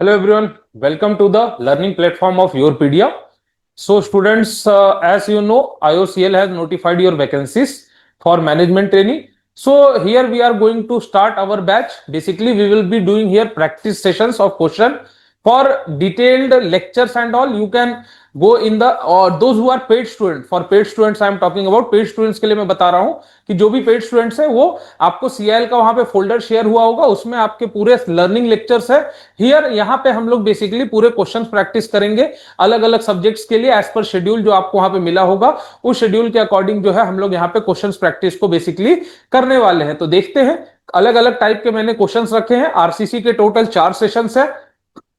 Hello everyone, welcome to the learning platform of Yourpedia. So students, as you know, IOCL has notified your vacancies for management trainee. So here we are going to start our batch. Basically, we will be doing here practice sessions of question. For detailed lectures and all, you can go in the or those who are paid student. For paid students, I am talking about paid students के लिए मैं बता रहा हूँ कि जो भी paid students है वो आपको सीआईएल का वहां पे फोल्डर शेयर हुआ होगा, उसमें आपके पूरे लर्निंग लेक्चर्स है। हियर यहाँ पे हम लोग बेसिकली पूरे क्वेश्चंस प्रैक्टिस करेंगे अलग अलग सब्जेक्ट्स के लिए एज पर शेड्यूल जो आपको वहां पे मिला होगा, उस शेड्यूल के अकॉर्डिंग जो है हम लोग यहाँ पे क्वेश्चंस प्रैक्टिस को बेसिकली करने वाले हैं। तो देखते हैं, अलग अलग टाइप के मैंने क्वेश्चंस रखे हैं। आरसीसी के टोटल 4 सेशंस है,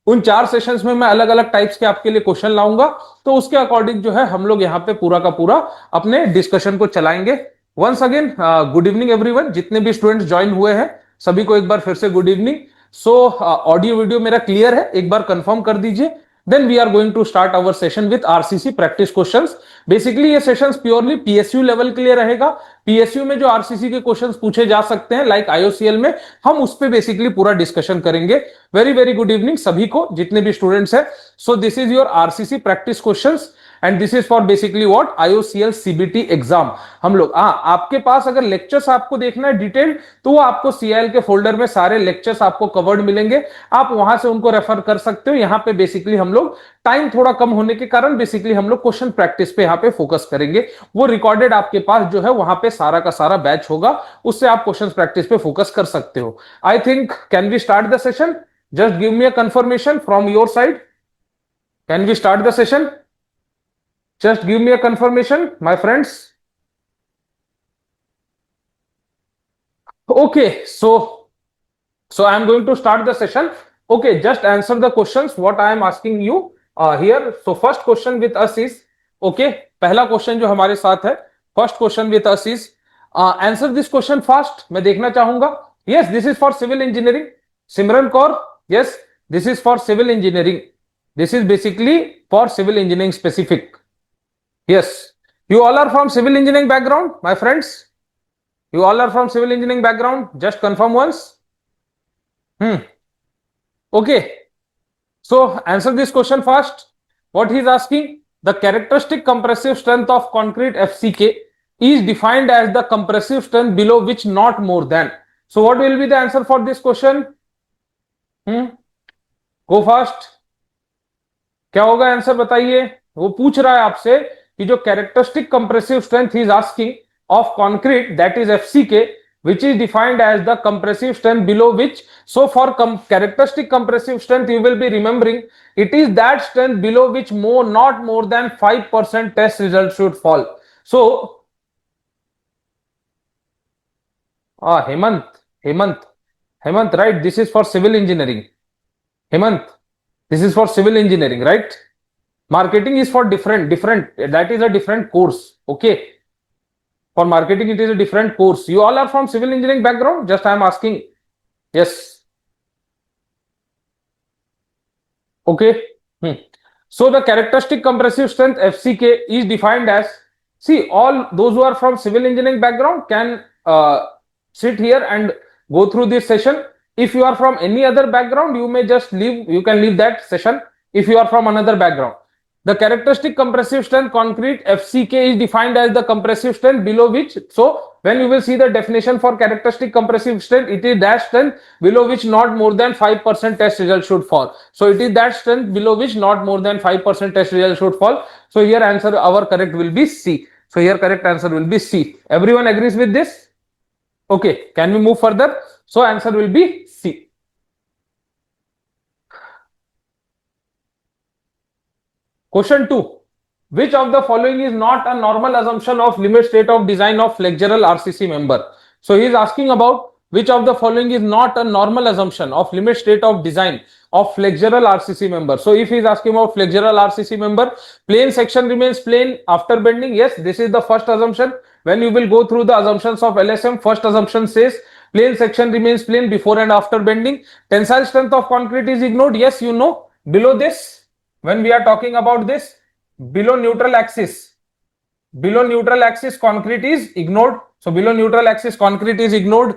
उन 4 सेशंस में मैं अलग अलग टाइप्स के आपके लिए क्वेश्चन लाऊंगा, तो उसके अकॉर्डिंग जो है हम लोग यहाँ पे पूरा का पूरा अपने डिस्कशन को चलाएंगे। Once again good evening everyone, जितने भी स्टूडेंट्स ज्वाइन हुए हैं सभी को एक बार फिर से good evening. So audio video मेरा क्लियर है, एक बार कंफर्म कर दीजिए। Then we are going to start our session with RCC practice questions. Basically ये सेशंस प्योरली पीएसयू लेवल के लिए रहेगा। पीएसयू में जो आरसीसी के क्वेश्चंस पूछे जा सकते हैं लाइक आईओसीएल में, हम उस पे बेसिकली पूरा डिस्कशन करेंगे। वेरी वेरी गुड इवनिंग सभी को जितने भी स्टूडेंट्स हैं। So this is your RCC practice questions and this is for basically what IOCL CBT exam. हम लोग आपके पास अगर लेक्चर्स आपको देखना है डिटेल, तो वो आपको सीआईएल के फोल्डर में सारे लेक्चर्स आपको कवर्ड मिलेंगे, आप वहां से उनको रेफर कर सकते हो। यहाँ पे बेसिकली हम लोग टाइम थोड़ा कम होने के कारण बेसिकली हम लोग क्वेश्चन प्रैक्टिस पे यहाँ पे फोकस करेंगे। वो रिकॉर्डेड आपके पास जो है वहां पे सारा का सारा बैच होगा, उससे आप क्वेश्चन प्रैक्टिस पे फोकस कर सकते हो। I think can we start the session? Just give me a confirmation from your side. Can we start the session? Just give me a confirmation, my friends. Okay, so I am going to start the session. Okay, just answer the questions what I am asking you here. So first question with us is, okay, पहला question जो हमारे साथ है, first question with us is answer this question fast. मैं देखना चाहूंगा। Yes, this is for civil engineering. Simran Kaur, yes, this is for civil engineering. This is basically for civil engineering specific. Yes, you all are from civil engineering background, my friends. You all are from civil engineering background. Just confirm once. Okay. So answer this question fast. What he is asking: the characteristic compressive strength of concrete FCK is defined as the compressive strength below which not more than. So what will be the answer for this question? Go fast. क्या होगा answer बताइए। वो पूछ रहा है आपसे कि जो characteristic compressive strength is asking of concrete that is FCK which is defined as the compressive strength below which, so for characteristic compressive strength you will be remembering it is that strength below which not more than 5% test result should fall. So Hemant, right, this is for civil engineering. Hemant, this is for civil engineering, right? Marketing is for different, that is a different course. Okay, for marketing it is a different course. You all are from civil engineering background, just I am asking. Yes, okay. So the characteristic compressive strength FCK is defined as, see, all those who are from civil engineering background can sit here and go through this session. If you are from any other background, you may just leave, you can leave that session if you are from another background. The characteristic compressive strength concrete FCK is defined as the compressive strength below which, so when you will see the definition for characteristic compressive strength, it is that strength below which not more than 5% test result should fall. So it is that strength below which not more than 5% test result should fall. So here answer, our correct will be C. So here correct answer will be C. Everyone agrees with this? Okay, can we move further? So answer will be C. Question 2. Which of the following is not a normal assumption of limit state of design of flexural RCC member? So he is asking about which of the following is not a normal assumption of limit state of design of flexural RCC member. So if he is asking about flexural RCC member, plane section remains plane after bending. Yes, this is the first assumption. When you will go through the assumptions of LSM, first assumption says plane section remains plane before and after bending. Tensile strength of concrete is ignored. Yes, you know, below this, when we are talking about this, below neutral axis concrete is ignored. So below neutral axis concrete is ignored.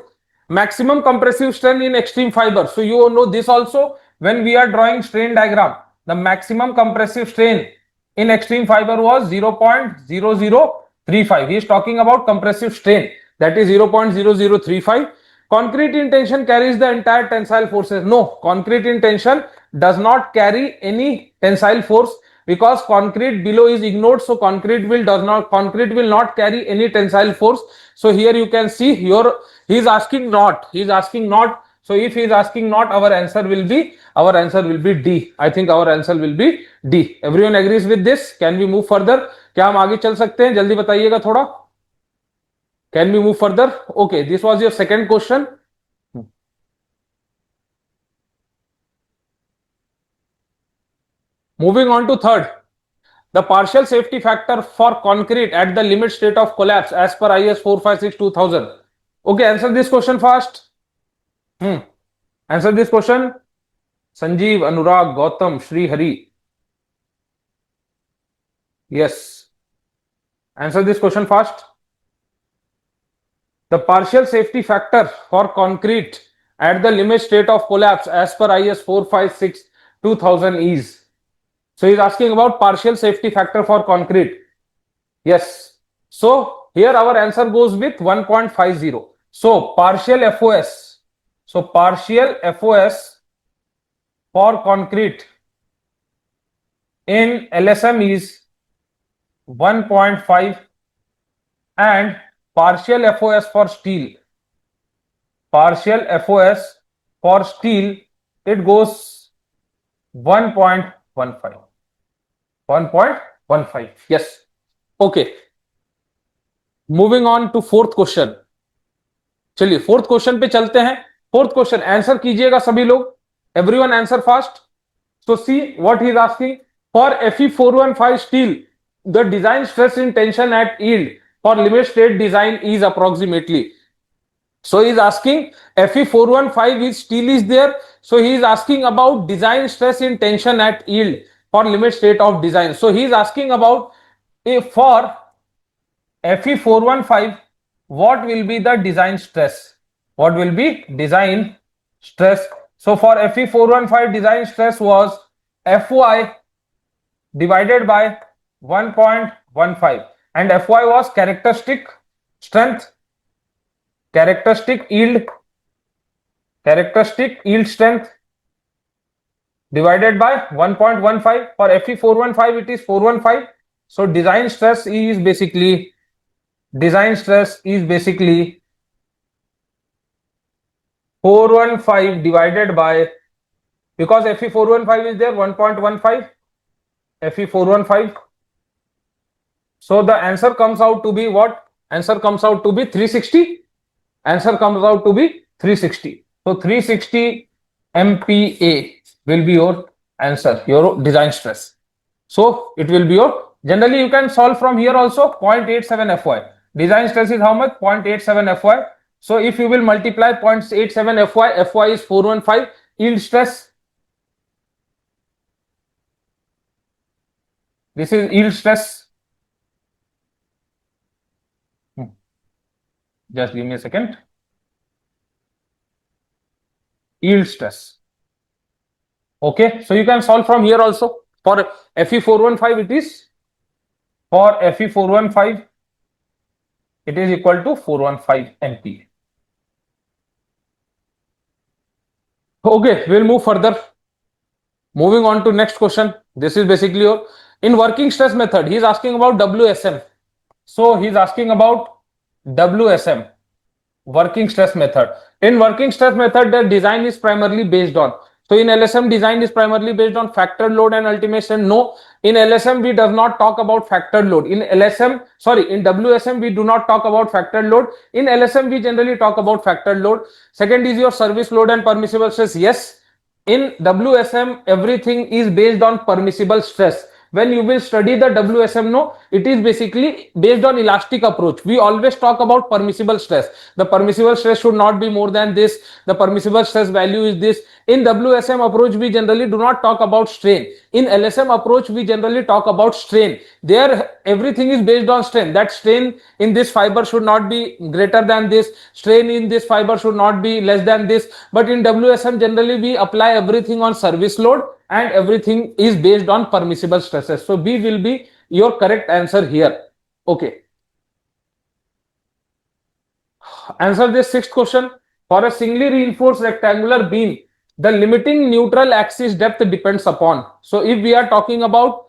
Maximum compressive strength in extreme fiber. So you know this also, when we are drawing strain diagram, the maximum compressive strain in extreme fiber was 0.0035. He is talking about compressive strain, that is 0.0035. Concrete in tension carries the entire tensile forces. No, concrete in tension does not carry any tensile force, because concrete below is ignored, so concrete will not carry any tensile force. So here you can see he is asking not. So if he is asking not, our answer will be D. I think our answer will be D. Everyone agrees with this? Can we move further? क्या हम आगे चल सकते हैं? जल्दी बताइएगा थोड़ा. Can we move further? Okay, this was your second question. Moving on to third. The partial safety factor for concrete at the limit state of collapse as per IS 456-2000. Okay, answer this question fast. Answer this question. Sanjeev, Anurag, Gautam, Sri Hari. Yes. Answer this question fast. The partial safety factor for concrete at the limit state of collapse as per IS 456-2000 is. So he's asking about partial safety factor for concrete. Yes. So here our answer goes with 1.50. So partial FOS. So partial FOS for concrete in LSM is 1.5, and partial FOS for steel. Partial FOS for steel, it goes 1.15. 1.15. Yes. Okay. Moving on to fourth question. चलिए fourth question पे चलते हैं. Fourth question answer कीजिएगा सभी लोग. Everyone answer fast. So see what he is asking. For Fe415 steel, the design stress in tension at yield for limit state design is approximately. So he is asking Fe415 is steel is there. So he is asking about design stress in tension at yield for limit state of design. So he is asking about for Fe415 what will be the design stress? What will be design stress? So for Fe415 design stress was Fy divided by 1.15, and Fy was characteristic strength, characteristic yield strength divided by 1.15. For Fe415 it is 415. So design stress is basically 415 divided by, because Fe415 is there, 1.15 Fe415. So the answer comes out to be what? Answer comes out to be 360. Answer comes out to be 360. So 360 MPa will be your answer, your design stress. So it will be your, generally you can solve from here also, 0.87 Fy. Design stress is how much? 0.87 Fy. So if you will multiply 0.87 Fy, Fy is 415. Yield stress, this is yield stress. Just give me a second. Yield stress. Okay, so you can solve from here also. For Fe415 it is, for Fe415 it is equal to 415 MPa. Okay, we'll move further. Moving on to next question. This is basically your, in working stress method, he is asking about WSM. So he is asking about WSM, working stress method. In working stress method, the design is primarily based on, so in LSM design is primarily based on factored load and ultimate strength. No, in LSM we does not talk about factored load. In WSM we do not talk about factored load. In LSM we generally talk about factored load. Second is your service load and permissible stress. Yes, in WSM everything is based on permissible stress. when you will study the WSM, no, it is basically based on elastic approach. We always talk about permissible stress. The permissible stress should not be more than this. The permissible stress value is this. In WSM approach, we generally do not talk about strain. In LSM approach, we generally talk about strain. There, everything is based on strain. That strain in this fiber should not be greater than this. Strain in this fiber should not be less than this. But in WSM, generally we apply everything on service load and everything is based on permissible stresses. So B will be your correct answer here. Okay. Answer this sixth question. For a singly reinforced rectangular beam, the limiting neutral axis depth depends upon. So if we are talking about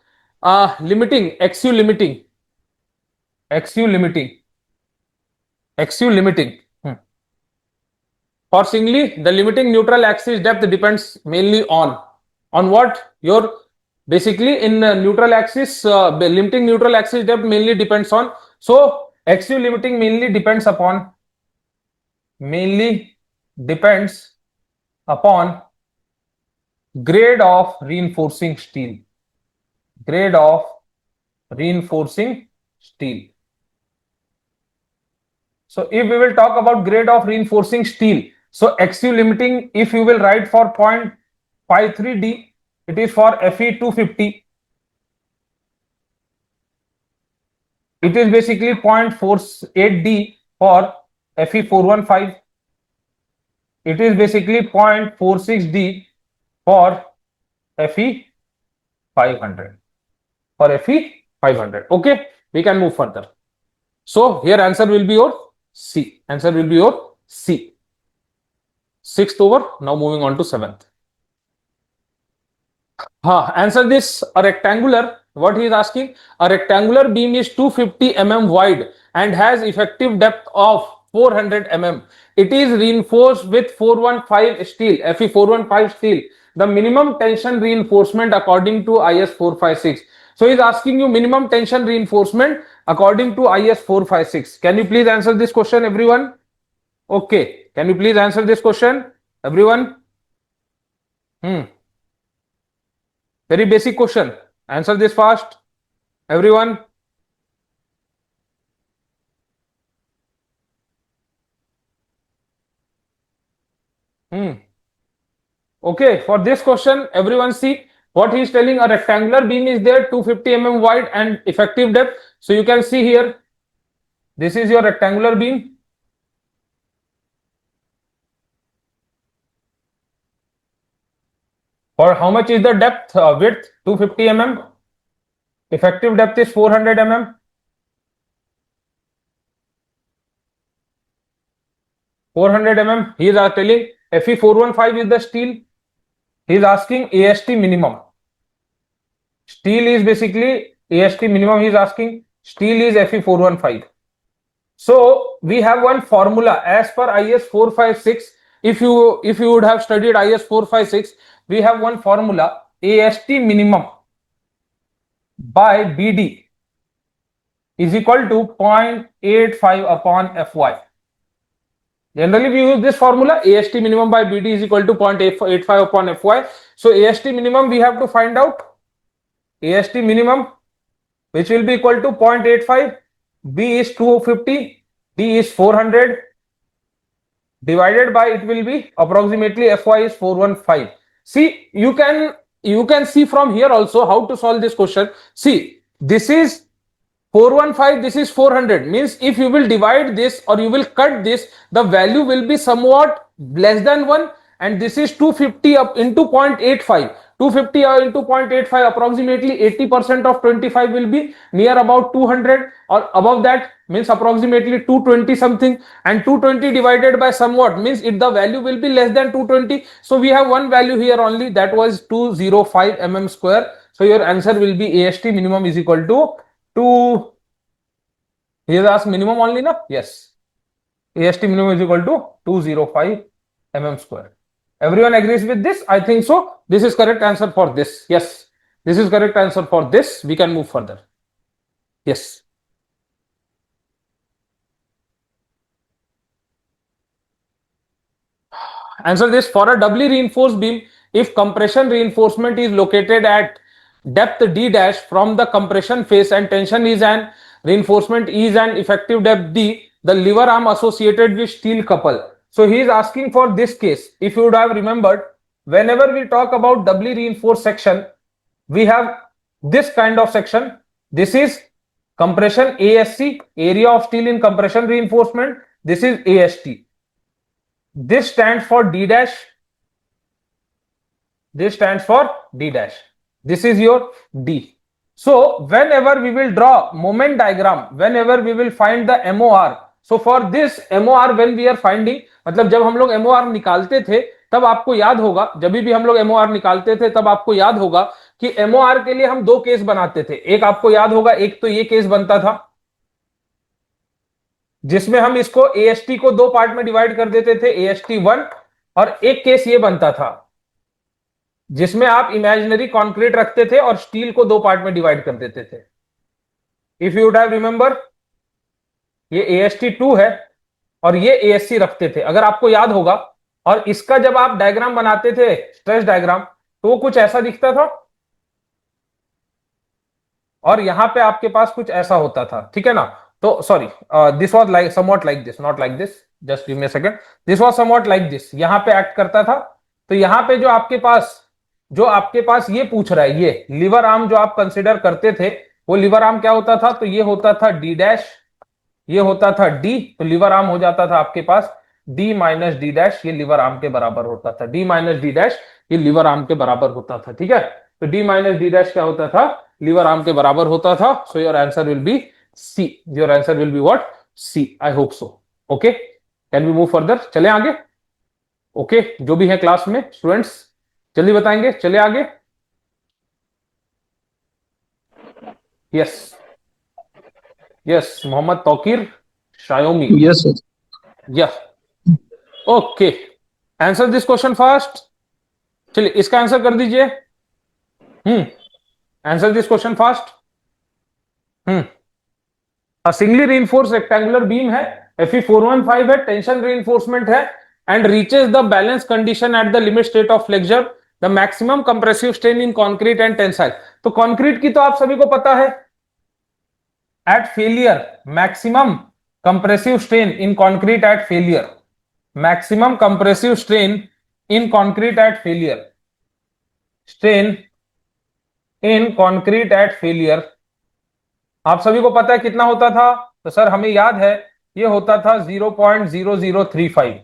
limiting, XU limiting, XU limiting, XU limiting. For singly, the limiting neutral axis depth depends mainly on what? Your basically in neutral axis, limiting neutral axis depth mainly depends on. So XU limiting mainly depends upon grade of reinforcing steel. Grade of reinforcing steel. So if we will talk about grade of reinforcing steel, so XU limiting, if you will write for 0.53D, it is for Fe250. It is basically 0.48D for Fe415. It is basically 0.46D for Fe500. For Fe500. Okay, we can move further. So here answer will be your C. Answer will be your C. Sixth over. Now moving on to seventh. Answer this. A rectangular. What he is asking? A rectangular beam is 250 mm wide and has effective depth of 400 mm. It is reinforced with 415 steel, Fe415 steel. The minimum tension reinforcement according to IS 456. So he is asking you minimum tension reinforcement according to IS 456. Can you please answer this question, everyone? Okay. Can you please answer this question, everyone? Very basic question. Answer this fast, everyone. Okay, for this question, everyone see what he is telling. A rectangular beam is there, 250 mm wide and effective depth. So you can see here, this is your rectangular beam. For how much is the depth, width? 250 mm. Effective depth is 400 mm. 400 mm. He is telling Fe415 is the steel. He is asking AST minimum. Steel is basically AST minimum. He is asking. Steel is Fe415. So we have one formula as per IS 456. If you would have studied IS 456, we have one formula AST minimum by BD is equal to 0.85 upon Fy. Generally, we use this formula AST minimum by BD is equal to 0.85 upon Fy. So AST minimum we have to find out. AST minimum, which will be equal to 0.85. B is 250, D is 400, divided by it will be approximately Fy is 415. See, you can see from here also how to solve this question. See, this is 415, this is 400, means if you will divide this or you will cut this, the value will be somewhat less than 1, and this is 250 up into 0.85. 250 into 0.85, approximately 80% of 25 will be near about 200, or above that means approximately 220 something, and 220 divided by somewhat means the value will be less than 220. So we have one value here only, that was 205 mm square. So your answer will be AST minimum is equal to 2. He has asked minimum only, na? Yes. AST minimum is equal to 205 mm square. Everyone agrees with this? I think so. This is correct answer for this. Yes. This is correct answer for this. We can move further. Yes. Answer this. For a doubly reinforced beam, if compression reinforcement is located at depth d dash from the compression face and tension is an reinforcement is an effective depth d, the lever arm associated with steel couple. So he is asking for this case. If you would have remembered, whenever we talk about doubly reinforced section, we have this kind of section. This is compression ASC, area of steel in compression reinforcement. This is AST. This stands for d dash. This stands for d dash. This is your d. So whenever we will draw moment diagram, whenever we will find the MOR, so for this MOR when we are finding, मतलब जब हम लोग MOR निकालते थे तब आपको याद होगा, जब भी हम लोग MOR निकालते थे तब आपको याद होगा कि MOR के लिए हम दो केस बनाते थे. एक आपको याद होगा, एक तो ये केस बनता था जिसमें हम इसको AST को दो पार्ट में डिवाइड कर देते थे, AST1, और एक केस ये बनता था जिसमें आप इमेजिनरी कंक्रीट रखते थे और स्टील को दो पार्ट में डिवाइड कर देते थे. If you would have remember, ये AST2 है और ये ASC रखते थे, अगर आपको याद होगा. और इसका जब आप डायग्राम बनाते थे, स्ट्रेस डायग्राम, तो वो कुछ ऐसा दिखता था और यहां पे आपके पास कुछ ऐसा होता था, ठीक है ना. तो sorry, this was like somewhat like this, not like this, just give me a second. This was somewhat like this, यहां पे एक्ट करता था. तो यहां पे जो आपके पास ये पूछ रहा है, ये लीवर आर्म जो आप कंसिडर करते थे, वो लीवर आर्म क्या होता था? तो ये होता था डी डैश, ये होता था डी. तो लीवर आर्म हो जाता था आपके पास डी माइनस डी डैश, ये लीवर आर्म के बराबर होता था. डी माइनस डी डैश ये लीवर आर्म के बराबर होता था, ठीक है. तो डी माइनस डी डैश क्या होता था? लीवर आर्म के बराबर होता था. So your answer will be C. Your answer will be what? C. I hope so. Okay, can we move further? चले आगे. ओके, जो भी है क्लास में स्टूडेंट्स जल्दी बताएंगे. चले आगे. Yes yes, Mohammad Tauqeer Xiaomi. Yes, sir. या okay, answer this question fast. चलिए इसका आंसर कर दीजिए. Answer this question fast. Singly reinforced rectangular beam है, Fe415 है, टेंशन रीइंफोर्समेंट है, and reaches the balance condition at the limit state of flexure, the maximum compressive strain in concrete and tensile. तो concrete की तो आप सभी को पता है, at failure maximum compressive strain in concrete at failure, maximum compressive strain in concrete at failure, strain in concrete at failure आप सभी को पता है कितना होता था? तो सर हमें याद है, ये होता था 0.0035.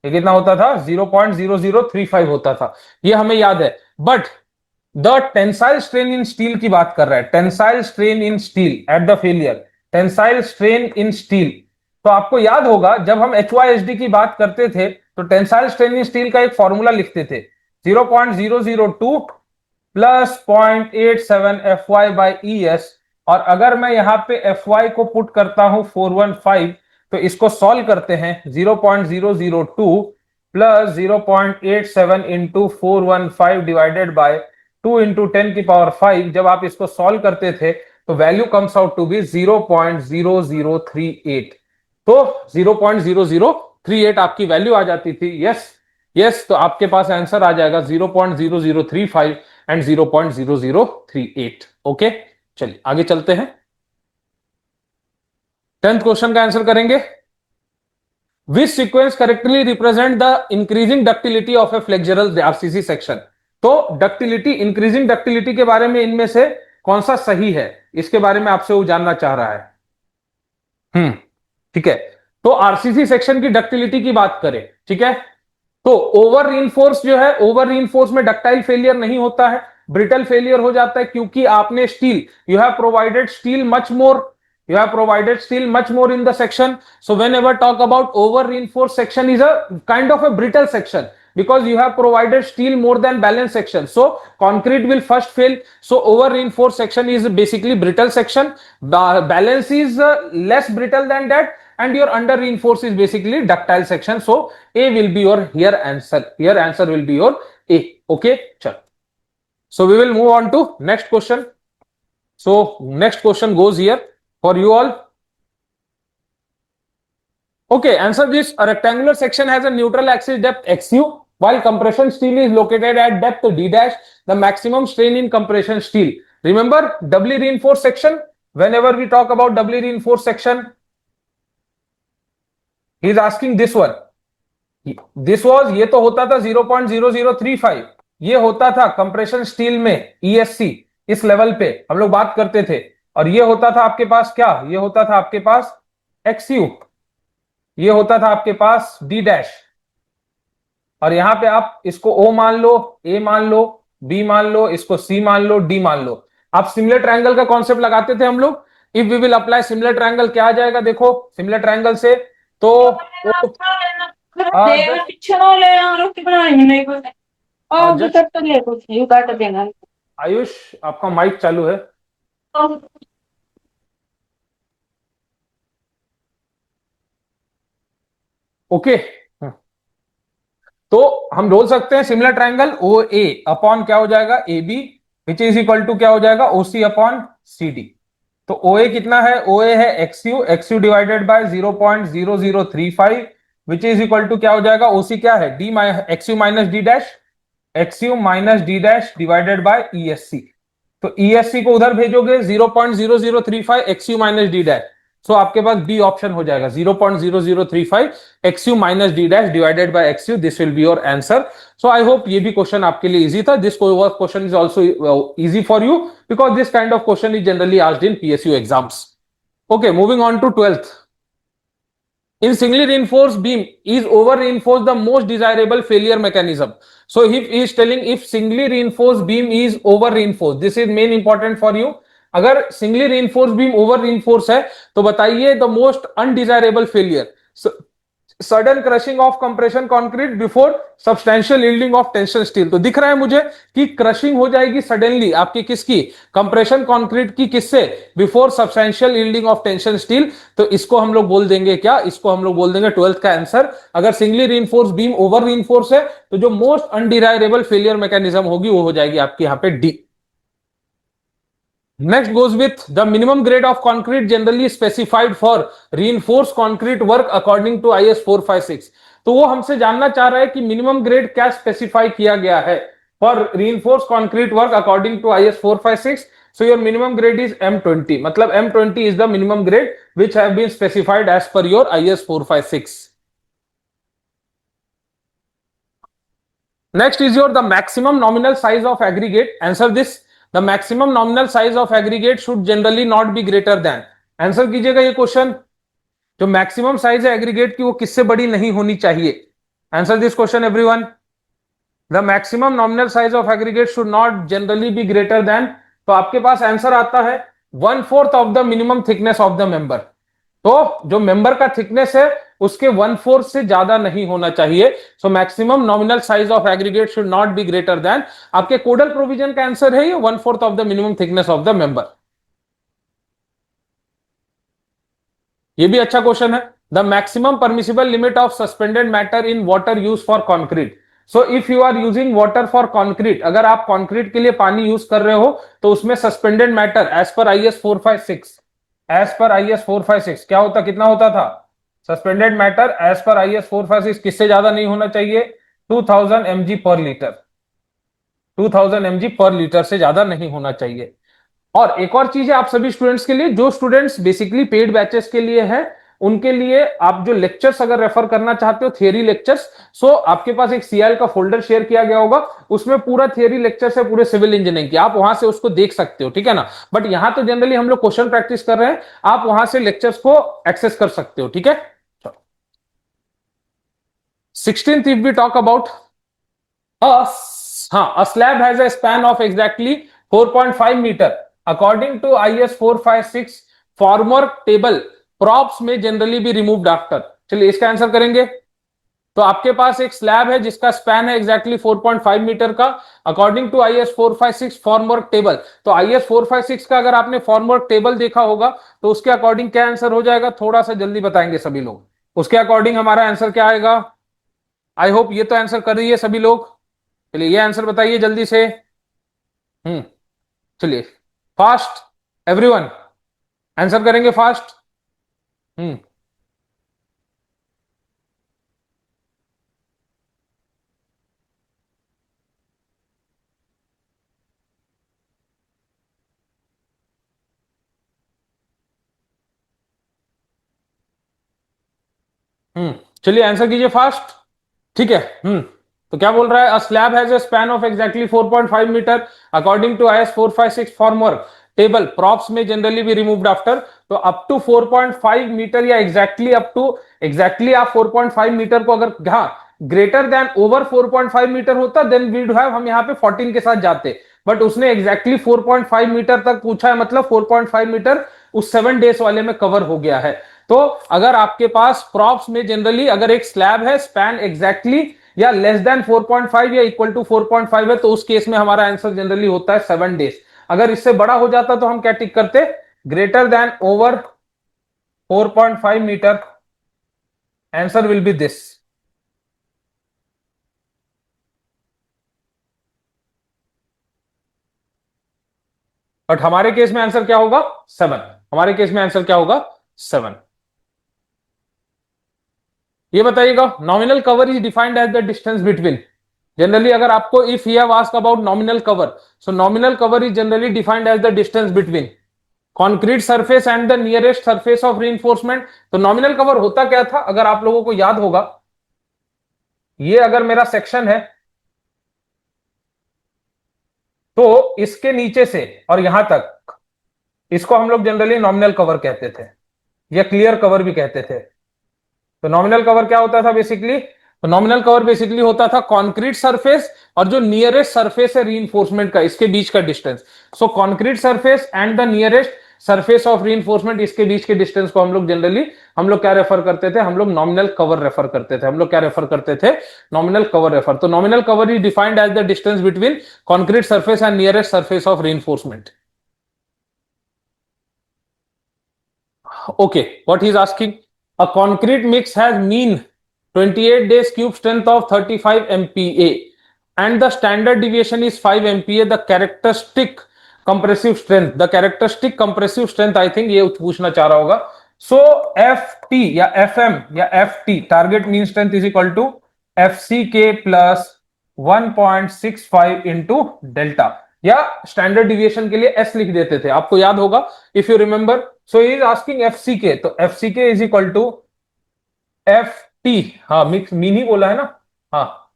ये कितना होता था? 0.0035 होता था, ये हमें याद है. But the tensile strain in steel की बात कर रहा है, tensile strain in steel at the failure, tensile strain in steel. तो आपको याद होगा जब हम HYSD की बात करते थे तो टेंसाइल स्ट्रेन इन स्टील का एक फॉर्मूला लिखते थे, 0.002 प्लस 0.87 FY बाई ES. और अगर मैं यहां पे FY को पुट करता हूं 415, तो इसको सॉल्व करते हैं, 0.002 plus 0.87 into 415 divided by 2 into 10 की पावर 5. जब आप इसको सॉल्व करते थे तो value comes out to be 0.0038. तो 0.0038 आपकी वैल्यू आ जाती थी. यस यस, तो आपके पास आंसर आ जाएगा 0.0035 एंड 0.0038. ओके, चलिए आगे चलते हैं. 10th क्वेश्चन का आंसर करेंगे. विच sequence correctly represent the increasing ductility of A flexural RCC section. तो डक्टिलिटी, इंक्रीजिंग डक्टिलिटी के बारे में इनमें से कौन सा सही है, इसके बारे में आपसे वो जानना चाह रहा है. ठीक है, तो आरसीसी सेक्शन की डक्टिलिटी की बात करें, ठीक है, तो ओवर रीइंफोर्स जो है, ओवर रीइंफोर्स में डक्टाइल फेलियर नहीं होता है, ब्रिटल फेलियर हो जाता है, क्योंकि आपने steel, you have provided steel much more, you have provided steel much more in the section. So whenever talk about over reinforced section is a kind of a brittle section because you have provided steel more than balance section, so concrete will first fail. So over reinforced section is basically brittle section, balance is less brittle than that, and your under reinforced is basically ductile section. So A will be your here answer, here answer will be your A. Okay, chalo, so we will move on to next question. So next question goes here for you all. Okay, answer this. A rectangular section has a neutral axis depth XU while compression steel is located at depth d dash, the maximum strain in compression steel. Remember doubly reinforced section? Whenever we talk about doubly reinforced section, he is asking this one. This was, ये तो होता था 0.0035, ये होता था compression steel में ESC, इस level पे हम लोग बात करते थे, और ये होता था आपके पास क्या, ये होता था आपके पास XU, ये होता था आपके पास D डैश, और यहां पे आप इसको O मान लो, A मान लो, B मान लो, इसको C मान लो, D मान लो. आप सिमिलर ट्रायंगल का कॉन्सेप्ट लगाते थे हम लोग. If we will apply similar triangle, क्या आ जाएगा देखो सिमिलर ट्रायंगल से, तो आयुष आपका माइक चालू है. ओके तो हम बोल सकते हैं similar triangle O A upon क्या हो जाएगा A B, which is equal to क्या हो जाएगा ओ सी अपॉन सी डी. तो ओ ए कितना है, ओ ए है XU, XU divided by 0.0035, which is equal to क्या हो जाएगा, ओ सी क्या है D XU minus D dash, XU minus D dash divided by E S C. तो ई एस सी को उधर भेजोगे 0.0035 XU minus D dash, so आपके पास बी ऑप्शन हो जाएगा 0.0035 XU minus D dash divided by XU. This will be your answer. So I hope ये भी क्वेश्चन आपके लिए इजी था. This question is also easy for you because this kind of question is generally asked in PSU exams. Okay, moving on to 12th. In singly reinforced beam, is over reinforced the most desirable failure mechanism? So if he is telling if singly reinforced beam is over reinforced, this is main important for you. अगर singly reinforced beam over reinforced है तो बताइए the most undesirable failure. So, sudden crushing of compression concrete before substantial yielding of tension steel. तो दिख रहा है मुझे कि क्रशिंग हो जाएगी सडनली आपकी किसकी, कंप्रेशन कंक्रीट की, किससे, before substantial yielding of tension steel. तो इसको हम लोग बोल देंगे क्या, इसको हम लोग बोल देंगे 12th का आंसर. अगर singly reinforce beam over reinforce है तो जो मोस्ट अनडिजायरेबल फेलियर मैकेनिज्म होगी वो हो जाएगी आपकी यहां पे D. Next goes with the minimum grade of concrete generally specified for reinforced concrete work according to IS 456. तो वो हमसे जानना चाह रहा है कि मिनिमम ग्रेड क्या स्पेसिफाई किया गया है for reinforced concrete work according to IS 456. So your minimum grade is M20. मतलब M20 is the minimum grade which have been specified as per your IS 456. Next is your the maximum nominal size of aggregate. Answer this. The maximum nominal size of aggregate should generally not be greater than. Answer कीजिएगा ये question. जो maximum size है aggregate की वो किससे बड़ी नहीं होनी चाहिए. Answer this question everyone. The maximum nominal size of aggregate should not generally B greater then. तो आपके पास आंसर आता है 1/4 of the minimum thickness of the member. तो जो मेंबर का थिकनेस है उसके 1/4 से ज्यादा नहीं होना चाहिए. So maximum nominal size of aggregate should not be greater than. आपके कोडल प्रोविजन का आंसर है ये 1/4 of the minimum thickness of the member. ये भी अच्छा क्वेश्चन है. The maximum permissible limit of suspended matter in water use for concrete. So if you are using water for concrete, अगर आप concrete के लिए पानी यूज कर रहे हो तो उसमें suspended matter as per IS 456, as per IS 456 क्या होता, कितना होता था suspended matter as per IS 456, किससे ज्यादा नहीं होना चाहिए, 2000 mg पर लीटर. 2000 mg पर लीटर से ज्यादा नहीं होना चाहिए. और एक और चीज है आप सभी स्टूडेंट्स के लिए, जो स्टूडेंट्स बेसिकली पेड बैचेस के लिए हैं उनके लिए आप जो लेक्चर्स अगर रेफर करना चाहते हो थियरी लेक्चर्स, सो आपके पास एक CL का फोल्डर शेयर किया गया होगा, उसमें पूरा थियरी लेक्चर्स है पूरे सिविल इंजीनियरिंग की, आप वहां से उसको देख सकते हो, ठीक है ना. बट यहां तो जनरली हम लोग क्वेश्चन प्रैक्टिस कर रहे हैं, आप वहां से लेक्चर्स को एक्सेस कर सकते हो, ठीक है. 16th if we talk about a slab has a span of exactly 4.5 meter according to IS 456 formwork table, props में जनरली भी रिमूव्ड आफ्टर. चलिए इसका आंसर करेंगे. तो आपके पास एक स्लैब है जिसका स्पैन है एग्जैक्टली 4.5 मीटर का according to IS 456 formwork table. तो IS 456 का अगर आपने फॉर्मवर्क टेबल देखा होगा तो उसके अकॉर्डिंग क्या आंसर हो जाएगा, थोड़ा सा जल्दी बताएंगे सभी लोग. उसके अकॉर्डिंग हमारा आंसर क्या आएगा. आई होप ये तो आंसर कर रही है सभी लोग. चलिए ये आंसर बताइए जल्दी से. चलिए फास्ट एवरीवन आंसर करेंगे फास्ट. चलिए आंसर कीजिए फास्ट। ठीक है। तो क्या बोल रहा है, a slab has a span of exactly 4.5 metre according to IS 456 former table props में जनरली बी रिमूव्ड आफ्टर। तो अप टू 4.5 मीटर या एग्जैक्टली अप टू, एग्जैक्टली आप 4.5 मीटर को अगर, हाँ, ग्रेटर देन ओवर 4.5 मीटर होता देन वी डू हैव, हम यहाँ पे 14 के साथ जाते, बट उसने एग्जैक्टली 4.5 मीटर तक पूछा है, मतलब 4.5 मीटर उस 7 डेज वाले में कवर हो गया है। तो अगर आपके पास प्रॉप्स में जनरली अगर एक स्लैब है, स्पैन एग्जैक्टली या लेस देन 4.5 या इक्वल टू 4.5 है, तो उस केस में हमारा आंसर जनरली होता है 7 डेज। अगर इससे बड़ा हो जाता तो हम क्या टिक करते, ग्रेटर देन ओवर 4.5 मीटर, answer will be this. But हमारे केस में आंसर क्या होगा, 7। हमारे केस में आंसर क्या होगा, 7। ये बताइएगा, nominal cover is defined as the distance between. Generally अगर आपको if you have asked about nominal cover, so nominal cover is generally defined as the distance between concrete surface and the nearest surface of reinforcement. तो nominal cover होता क्या था, अगर आप लोगों को याद होगा, ये अगर मेरा सेक्शन है तो इसके नीचे से और यहां तक, इसको हम लोग जनरली नॉमिनल कवर कहते थे या क्लियर कवर भी कहते थे। तो नॉमिनल कवर क्या होता था बेसिकली, तो नॉमिनल कवर बेसिकली होता था कॉन्क्रीट सरफेस और जो नियरेस्ट सरफेस है रीइंफोर्समेंट का, इसके बीच का distance. So concrete surface and the nearest surface of reinforcement, इसके बीच के डिस्टेंस को हम लोग जनरली, हम लोग क्या रेफर करते थे, हम लोग नॉमिनल कवर रेफर करते थे। हम लोग क्या रेफर करते थे, नॉमिनल कवर रेफर। तो nominal cover is defined as the distance between concrete surface and nearest surface of reinforcement. Okay, what he's asking, a concrete mix has mean 28 days cube strength of 35 MPa and the standard deviation is 5 MPa. The characteristic compressive strength I think ये पूछना चाह रहा होगा। So FT या FM या FT target mean strength is equal to FCK plus 1.65 into delta, या standard deviation के लिए एस लिख देते थे, आपको याद होगा if you remember. So he is asking FCK, तो FCK is equal to F T, हाँ मिक्स मीन ही बोला है ना, हाँ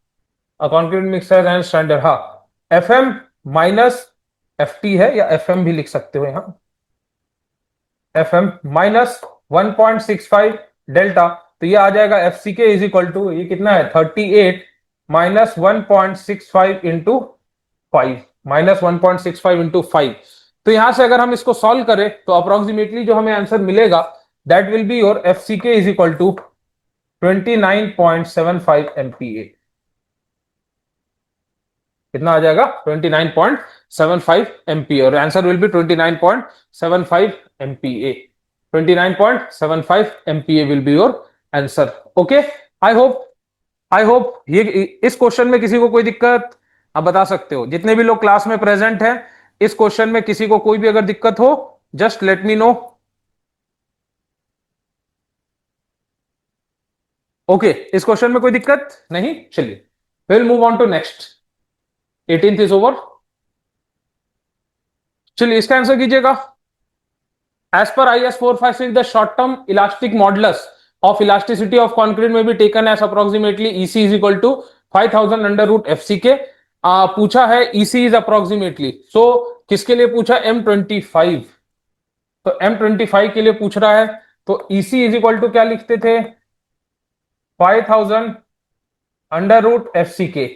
कॉन्क्रीट मिक्सर एंड स्टैंडर्ड, हाँ F M minus F T है, या एफ एम भी लिख सकते हो यहाँ, एफ एम माइनस 1.65 डेल्टा। तो ये आ जाएगा F C K is equal to, ये कितना है 38 माइनस 1.65 इंटू 5, माइनस 1.65 इंटू 5। तो यहां से अगर हम इसको सॉल्व करें तो अप्रोक्सीमेटली जो हमें आंसर मिलेगा that will be your F C K is equal to 29.75 MPa. कितना आ जाएगा 29.75 एमपीए, और answer will B 29.75 MPa. 29.75 MPa will be your answer. Okay, I hope ये इस क्वेश्चन में किसी को कोई दिक्कत आप बता सकते हो, जितने भी लोग क्लास में प्रेजेंट हैं, इस क्वेश्चन में किसी को कोई भी अगर दिक्कत हो just let me know. Okay, इस क्वेश्चन में कोई दिक्कत नहीं, चलिए will move on to next. 18th is over. चलिए इसका आंसर कीजिएगा। As per IS 456 the short term elastic modulus of elasticity of concrete may be taken as approximately EC is equal to 5000 under root FCK। पूछा है EC is approximately, so किसके लिए पूछा, M25। तो M25 के लिए पूछ रहा है, तो EC is equal to क्या लिखते थे, 5000 under root FCK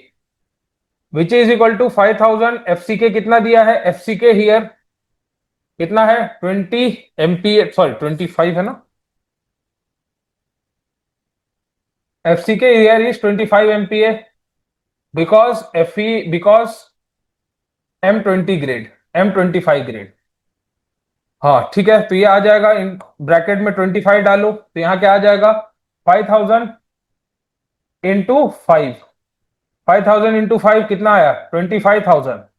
which is equal to 5000 FCK कितना दिया है, FCK हियर कितना है 20 MPa, सॉरी 25 है ना, FCK here is 25 MPa because M20 grade, M25 grade. हाँ ठीक है, तो ये आ जाएगा इन ब्रैकेट में 25 डालो, तो यहां क्या आ जाएगा 5000 इंटू 5, 5000 इंटू 5 कितना आया 25,000।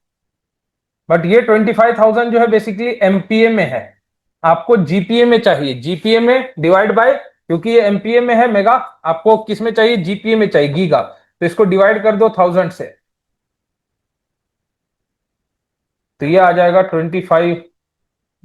बट ये 25,000 जो है बेसिकली एमपीए में है, आपको जीपीए में चाहिए, जीपीए में डिवाइड बाय, क्योंकि ये एमपीए में है मेगा, आपको किस में चाहिए, जीपीए में चाहिए गीगा, तो इसको डिवाइड कर दो 1000 से, तो ये आ जाएगा 25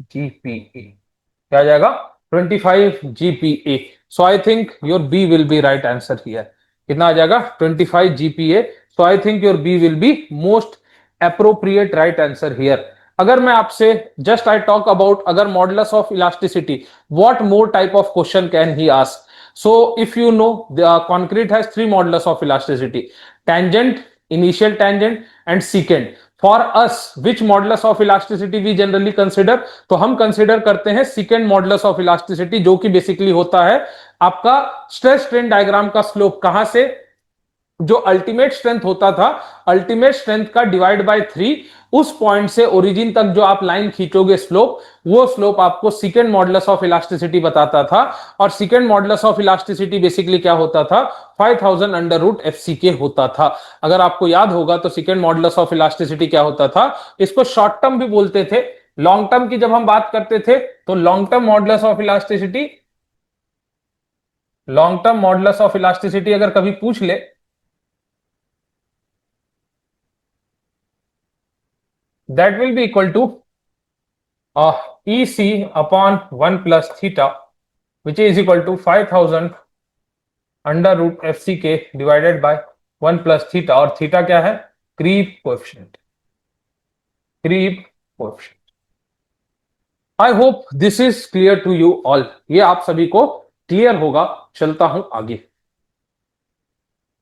जीपीए। क्या आ जाएगा 25 GPa. So I think your B will be right answer here. कितना आ जाएगा 25 GPa. So I think your B will be most appropriate right answer here. अगर मैं आपसे जस्ट आई टॉक अबाउट अगर modulus of elasticity, what more type of question can he ask? So if you know, the concrete has three modulus of elasticity: tangent, initial tangent and secant. For us, which modulus of elasticity we generally consider? तो हम consider करते हैं secant modulus of elasticity, जो कि basically होता है आपका stress strain diagram का स्लोप कहां से, जो अल्टीमेट स्ट्रेंथ होता था, अल्टीमेट स्ट्रेंथ का डिवाइड बाय 3, उस पॉइंट से ओरिजिन तक जो आप लाइन खींचोगे स्लोप, वो स्लोप आपको सेकंड मॉडुलस ऑफ इलास्टिसिटी बताता था। और second modulus of elasticity basically क्या होता था? 5000 अंडर रूट FCK होता था। अगर आपको याद होगा तो सेकंड मॉडुलस ऑफ इलास्टिसिटी क्या होता था? इसको शॉर्ट टर्म भी बोलते थे। लॉन्ग टर्म की जब हम बात करते थे तो long term modulus of elasticity, long term modulus of elasticity अगर कभी पूछ ले that will be equal to EC upon 1 plus theta, which is equal to 5000 under root FCK divided by 1 plus theta। और थीटा क्या है? Creep coefficient, creep coefficient. I hope this is clear to you all. ये आप सभी को clear होगा। चलता हूं आगे।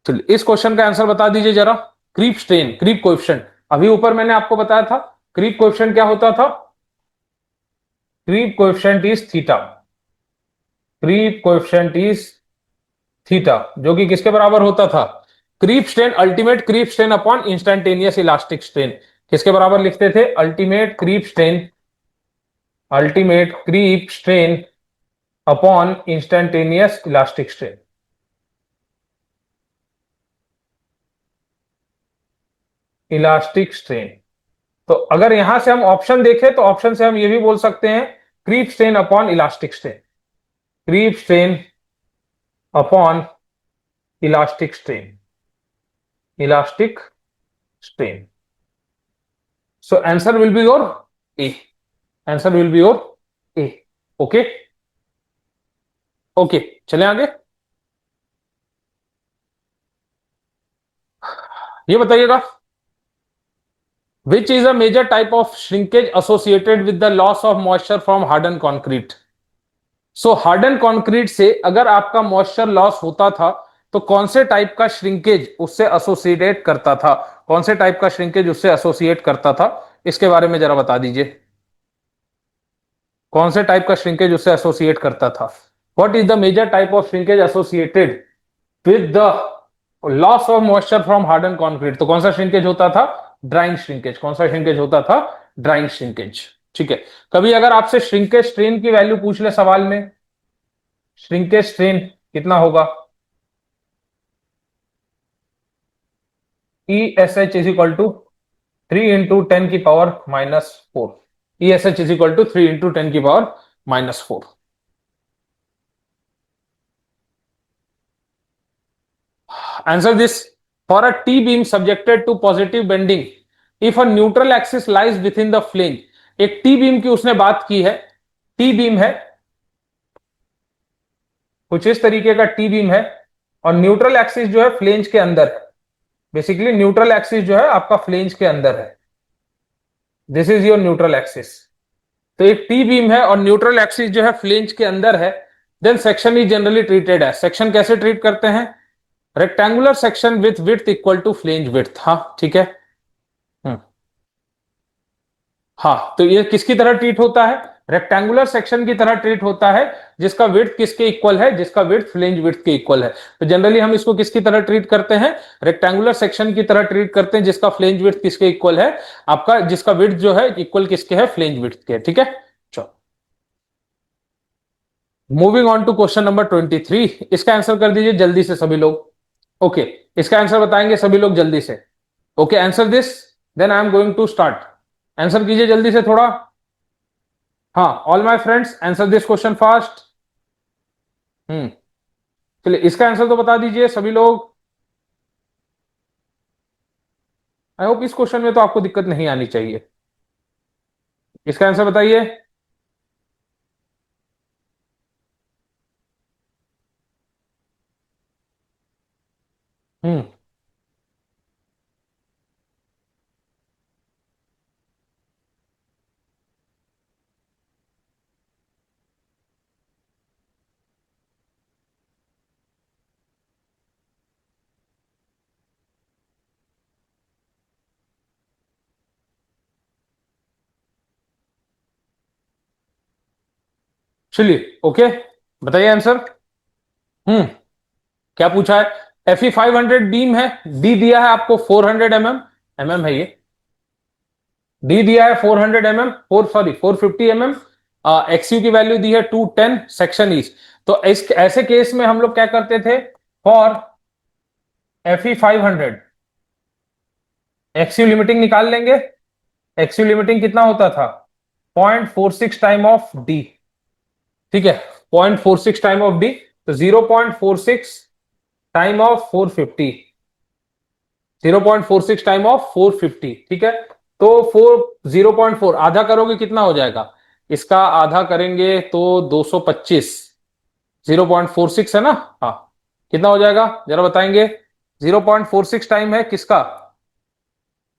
चलिए इस क्वेश्चन का आंसर बता दीजिए जरा। क्रीप स्ट्रेन, क्रीप कोएफिशिएंट, अभी ऊपर मैंने आपको बताया था क्रीप कोएफिशिएंट क्या होता था? Creep coefficient is theta, creep coefficient is theta, जो कि किसके बराबर होता था? Creep strain, ultimate creep strain upon instantaneous elastic strain. किसके बराबर लिखते थे? Ultimate creep strain, ultimate creep strain upon instantaneous elastic strain. Elastic strain. तो अगर यहां से हम ऑप्शन देखें तो ऑप्शन से हम ये भी बोल सकते हैं creep strain upon elastic strain, creep strain upon elastic strain, elastic strain. So answer will be your A, answer will be your A. Okay okay, चले आगे। ये बताइएगा which is a major type of shrinkage associated with the loss of moisture from hardened concrete। So harden concrete से अगर आपका moisture loss होता था तो कौन से टाइप का श्रिंकेज उससे एसोसिएट करता था? कौन से टाइप का श्रिंकेज उससे एसोसिएट करता था? इसके बारे में जरा बता दीजिए। कौन से टाइप का श्रिंकेज उससे एसोसिएट करता था? What is the major type of shrinkage associated with the loss of moisture from harden concrete? तो कौन सा श्रिंकेज होता था? Drying shrinkage. कौन सा श्रिंकेज होता था? Drying shrinkage. ठीक है। कभी अगर आपसे श्रिंकेज स्ट्रेन की वैल्यू पूछ ले सवाल में, श्रिंकेज स्ट्रेन कितना होगा? ESH is equal to 3 into 10 की power -4। ESH is equal to 3 into 10 की power -4। Answer this. For a T beam subjected to positive bending if a neutral axis lies within the flange. एक T beam की उसने बात की है। T beam है, कुछ इस तरीके का टी बीम है और न्यूट्रल एक्सिस जो है फ्लेंज के अंदर है। बेसिकली न्यूट्रल एक्सिस जो है आपका फ्लेंज के अंदर है। This is your neutral axis. तो एक टी बीम है और न्यूट्रल एक्सिस जो है फ्लेंज के अंदर है। Then section is generally treated है। सेक्शन कैसे ट्रीट करते हैं? Rectangular section with width equal to flange width. हाँ ठीक है। हाँ, तो ये किसकी तरह ट्रीट होता है? रेक्टेंगुलर सेक्शन की तरह ट्रीट होता है जिसका विड्थ किसके इक्वल है? जिसका विड्थ फ्लेंज विड्थ के इक्वल है। तो जनरली हम इसको किसकी तरह ट्रीट करते हैं? रेक्टेंगुलर सेक्शन की तरह ट्रीट करते हैं जिसका फ्लेंज विड्थ किसके इक्वल है? आपका जिसका विड्थ जो है इक्वल किसके है? फ्लेंज विड्थ के। ठीक है, चलो moving on to question number 23। इसका आंसर कर दीजिए जल्दी से सभी लोग। ओके, इसका आंसर बताएंगे सभी लोग जल्दी से। Okay, answer this, then I am going to start. Answer कीजिए जल्दी से थोड़ा। हाँ, all my friends answer this question fast. चलिए इसका आंसर तो बता दीजिए सभी लोग। आई होप इस क्वेश्चन में तो आपको दिक्कत नहीं आनी चाहिए। इसका आंसर बताइए। हम्म। चलिए ओके, बताइए आंसर। हम्म। क्या पूछा है? FE 500 बीम है, डी दिया है आपको 400 mm, mm है ये, डी दिया है 400 mm, 450 mm, XU की वैल्यू दी है 210, सेक्शन ईज। तो इस ऐसे केस में हम लोग क्या करते थे? फॉर FE 500 XU लिमिटिंग निकाल लेंगे। XU लिमिटिंग कितना होता था? 0.46 टाइम ऑफ डी, ठीक है, 0.46 टाइम ऑफ डी। तो 0.46 टाइम ऑफ 450, 0.46 टाइम ऑफ 450, ठीक है। तो 0.4 आधा करोगे कितना हो जाएगा? इसका आधा करेंगे तो 225, 0.46 है ना? हाँ, कितना हो जाएगा जरा बताएंगे? 0.46 टाइम है किसका?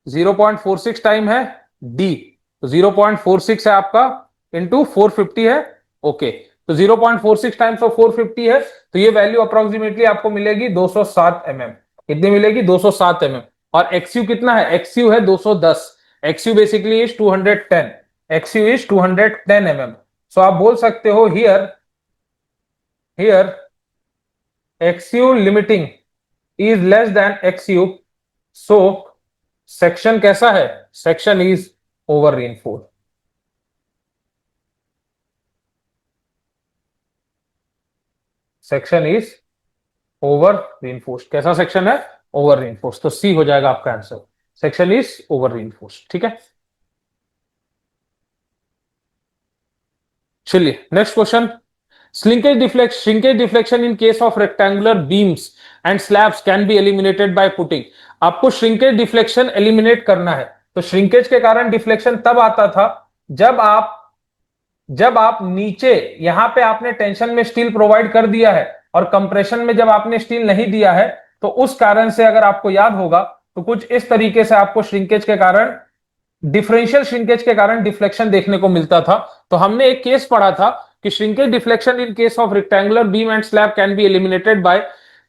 0.46 टाइम है डी, तो 0.46 है आपका, इंटू 450 है। ओके, तो 0.46 टाइम्स ऑफ 450 है, तो ये वैल्यू अप्रोक्सीमेटली आपको मिलेगी 207 mm। कितनी मिलेगी? 207 mm। और एक्सयू कितना है? एक्सयू है 210। XU basically is 210, XU is 210 mm। So आप बोल सकते हो here, here XU limiting is less than XU, so section कैसा है? Section is over reinforced. Section is over reinforced. कैसा सेक्शन है? Over reinforced. तो सी हो जाएगा आपका answer, section is over reinforced, ठीक है। चलिए next question. Shrinkage deflection in case of rectangular beams and slabs can be eliminated by putting. आपको श्रिंकेज डिफ्लेक्शन एलिमिनेट करना है। तो श्रिंकेज के कारण डिफ्लेक्शन तब आता था जब आप नीचे, यहां पे आपने टेंशन में स्टील प्रोवाइड कर दिया है और कंप्रेशन में जब आपने स्टील नहीं दिया है, तो उस कारण से अगर आपको याद होगा तो कुछ इस तरीके से आपको श्रिंकेज के कारण, डिफरेंशियल श्रिंकेज के कारण डिफ्लेक्शन देखने को मिलता था। तो हमने एक केस पढ़ा था कि shrinkage deflection in case of rectangular beam and slab can be eliminated by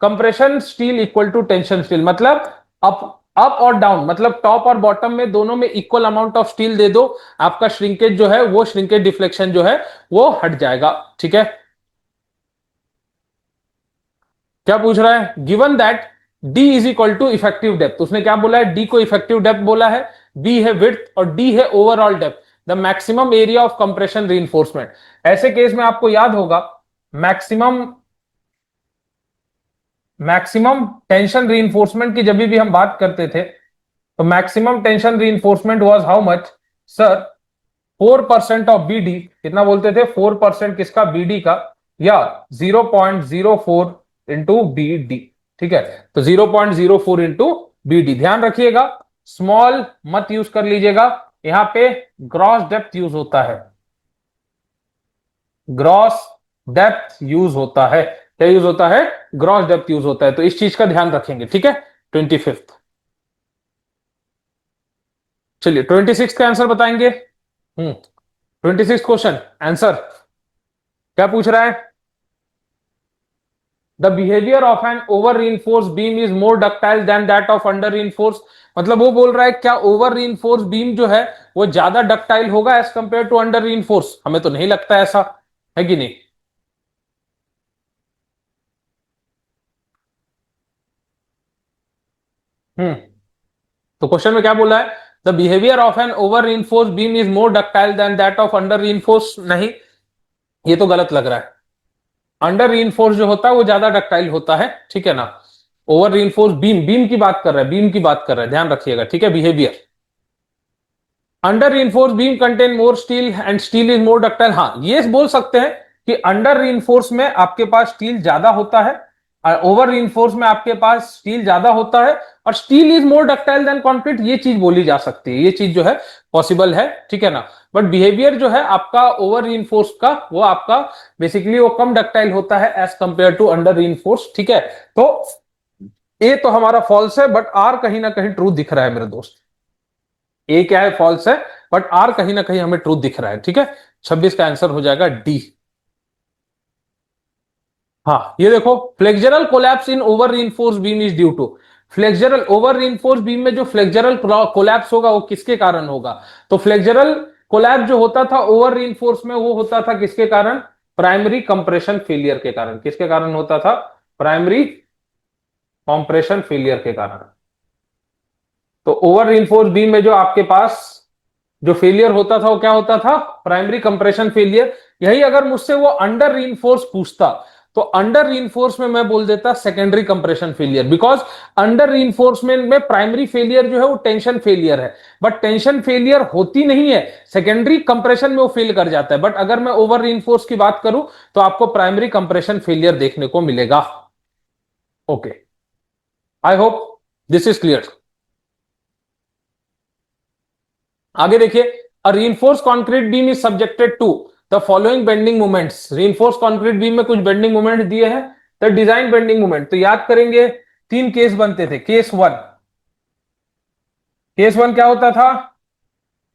compression steel equal to tension steel. मतलब अप अप और डाउन, मतलब टॉप और बॉटम में दोनों में इक्वल अमाउंट ऑफ स्टील दे दो, आपका श्रिंकेज जो है वो, श्रिंकेज डिफ्लेक्शन जो है वो हट जाएगा, ठीक है। क्या पूछ रहा है? Given that D is equal to effective depth, उसने क्या बोला है? डी को इफेक्टिव डेप्थ बोला है, बी है विड्थ और डी है overall depth, the maximum area of compression reinforcement. ऐसे केस में आपको याद होगा मैक्सिमम मैक्सिमम टेंशन रीइंफोर्समेंट की जब भी हम बात करते थे, तो maximum tension reinforcement was how much sir? 4% of BD. कितना बोलते थे? 4% किसका? बीडी का, या 0.04 इंटू बीडी, ठीक है। तो 0.04 इंटू बीडी, ध्यान रखिएगा स्मॉल मत यूज कर लीजिएगा, यहां पे ग्रॉस डेप्थ यूज होता है, ग्रॉस डेप्थ यूज होता है। क्या यूज होता है? ग्रॉस डेप्थ यूज होता है, तो इस चीज का ध्यान रखेंगे, ठीक है। 25th। चलिए 26 का आंसर बताएंगे। 26 क्वेश्चन आंसर क्या पूछ रहा है? The behaviour of an over reinforce beam is more ductile than that of under reinforce. मतलब वो बोल रहा है क्या ओवर रीइंफोर्स बीम जो है वो ज्यादा डक्टाइल होगा as compare to under reinforce? हमें तो नहीं लगता ऐसा, है कि नहीं? हम्म। तो क्वेश्चन में क्या बोला है? The behaviour of an over reinforce beam is more ductile than that of under reinforce. नहीं, ये तो गलत लग रहा है। अंडर रीइंफोर्स जो होता है वो ज्यादा डक्टाइल होता है, ठीक है ना। ओवर रीइंफोर्स बीम, बीम की बात कर रहा है, बीम की बात कर रहा है, ध्यान रखिएगा, ठीक है। Behaviour under reinforce beam contain more steel and steel is more ductile. हाँ, ये बोल सकते हैं कि अंडर रीइंफोर्स में आपके पास स्टील ज्यादा होता है, ओवर रीइंफोर्स में आपके पास स्टील ज्यादा होता है, और steel is more ductile than concrete, ये चीज बोली जा सकती है, ये चीज जो है पॉसिबल है, ठीक है ना। बट बिहेवियर जो है आपका ओवर रीइंफोर्स का, वो आपका बेसिकली वो कम डक्टाइल होता है as compare to under reinforce, ठीक है। तो ए तो हमारा फॉल्स है, बट आर कहीं ना कहीं ट्रू दिख रहा है मेरे दोस्त। ए क्या है, फॉल्स है, बट आर कहीं ना कहीं हमें ट्रू दिख रहा है। ठीक है, 26 का आंसर हो जाएगा डी। हाँ, ये देखो, flexural collapse in over reinforce beam is due to. Flexural over reinforce beam में जो फ्लेक्सुरल कोलैप्स होगा वो किसके कारण होगा? तो फ्लेक्सुरल कोलैप्स जो होता था ओवर रीइंफोर्स में, वो होता था किसके कारण? प्राइमरी कंप्रेशन फेलियर के कारण। किसके कारण होता था? प्राइमरी कंप्रेशन फेलियर के कारण। तो ओवर रीइंफोर्स बीम में जो आपके पास जो फेलियर होता था वो क्या होता था? Primary compression failure. यही अगर मुझसे वो अंडर रीइंफोर्स पूछता तो अंडर रीइंफोर्स में मैं बोल देता secondary compression failure, because under reinforcement में प्राइमरी फेलियर जो है वो टेंशन फेलियर है, बट टेंशन फेलियर होती नहीं है, सेकेंडरी कंप्रेशन में वो फेल कर जाता है। बट अगर मैं ओवर रीइंफोर्स की बात करूं तो आपको प्राइमरी कंप्रेशन फेलियर देखने को मिलेगा। Okay, I hope this is clear. आगे देखिए, a reinforced concrete beam is subjected to the following bending moments. Reinforced concrete beam में कुछ बेंडिंग मोमेंट दिए हैं, द डिजाइन बेंडिंग मोमेंट। तो याद करेंगे, तीन केस बनते थे। केस वन क्या होता था?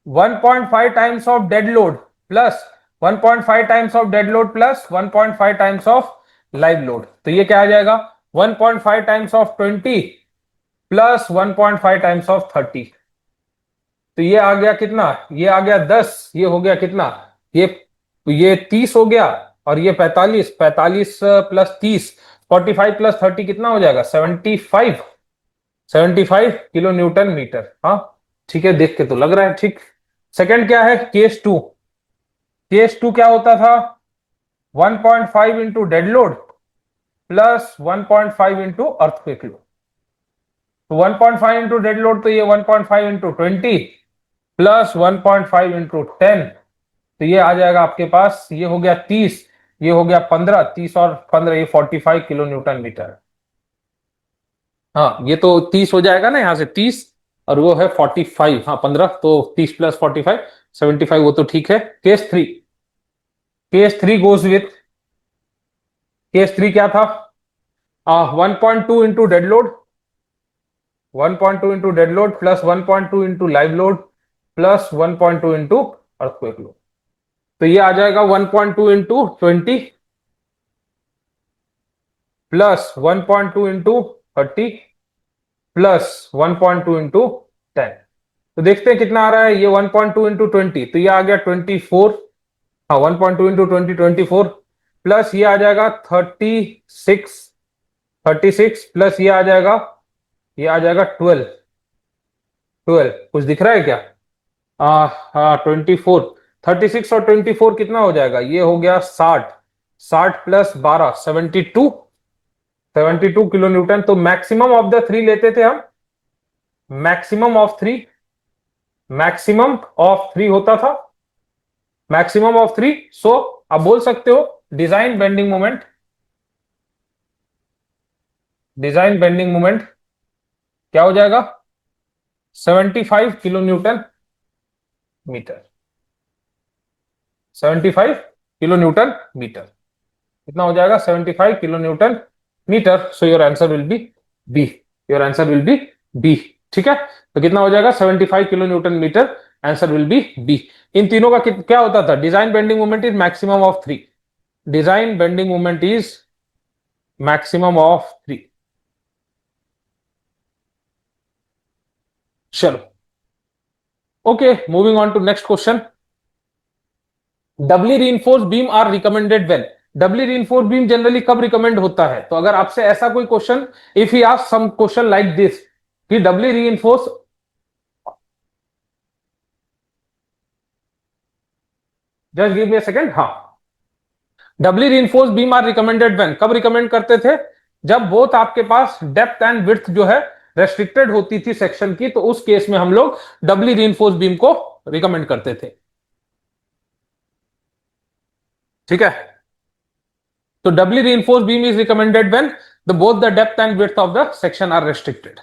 1.5 times of dead load plus 1.5 times of dead load plus 1.5 times of live load. तो ये क्या आ जाएगा? 1.5 times of 20 plus 1.5 times of 30। तो ये आ गया कितना? ये आ गया 10। ये हो गया कितना? ये 30 हो गया, और ये 45। 45 प्लस 30, 45 प्लस 30 कितना हो जाएगा? 75। 75 किलो न्यूटन मीटर। हाँ ठीक है, देख के तो लग रहा है ठीक। सेकंड क्या है? केस टू क्या होता था? 1.5 into dead load plus 1.5 into earthquake load. तो 1.5 इंटू डेड लोड, तो ये 1.5 इंटू 20 प्लस 1.5 इंटू 10, तो ये आ जाएगा आपके पास, ये हो गया 30, ये हो गया 15, 30 और 15, ये 45 किलो न्यूटन मीटर। हाँ, ये तो 30 हो जाएगा ना, यहां से 30, और वो है 45। हाँ 15, तो 30 प्लस 45 75, वो तो ठीक है। Case three goes with, case three क्या था? 1.2 into dead load, 1.2 into dead load plus 1.2 into live load plus 1.2 into earthquake load. तो ये आ जाएगा 1.2 into 20 plus 1.2 into 30 plus 1.2 into 10। तो देखते हैं कितना आ रहा है। ये 1.2 इंटू 20, तो ये आ गया 24। हाँ, 1.2 इंटू 20 24 प्लस ये आ जाएगा 36। 36 प्लस ये आ जाएगा 12। 12 कुछ दिख रहा है क्या? हाँ 24। 36 और 24 कितना हो जाएगा? ये हो गया 60। 60 प्लस 12 72। 72 kilo Newton. तो मैक्सिमम ऑफ द थ्री लेते थे हम, maximum of three, maximum of three होता था, मैक्सिमम ऑफ थ्री। सो आप बोल सकते हो design bending moment, design bending moment क्या हो जाएगा? 75 kilo newton metre. 75 kilo newton metre कितना हो जाएगा? 75 kilo newton metre. So your answer will be B. Your answer will be B. ठीक है, तो कितना हो जाएगा? 75 kilo newton metre. Answer will be B. इन तीनों का क्या होता था? Design bending moment is maximum of three. Design bending moment is maximum of three. चलो, okay, moving on to next question. Doubly reinforce beam are recommended when. Doubly reinforce beam generally कब recommend होता है? तो अगर आपसे ऐसा कोई question, if you ask some question like this कि doubly reinforce, just give me a second. हाँ, doubly reinforce beam are recommended when, कब रिकमेंड करते थे? जब बोथ आपके पास डेप्थ एंड विड्थ जो है रेस्ट्रिक्टेड होती थी सेक्शन की, तो उस केस में हम लोग डबली रीइंफोर्स बीम को रिकमेंड करते थे। ठीक है, तो doubly reinforce beam is recommended when the both the depth and width of the section are restricted.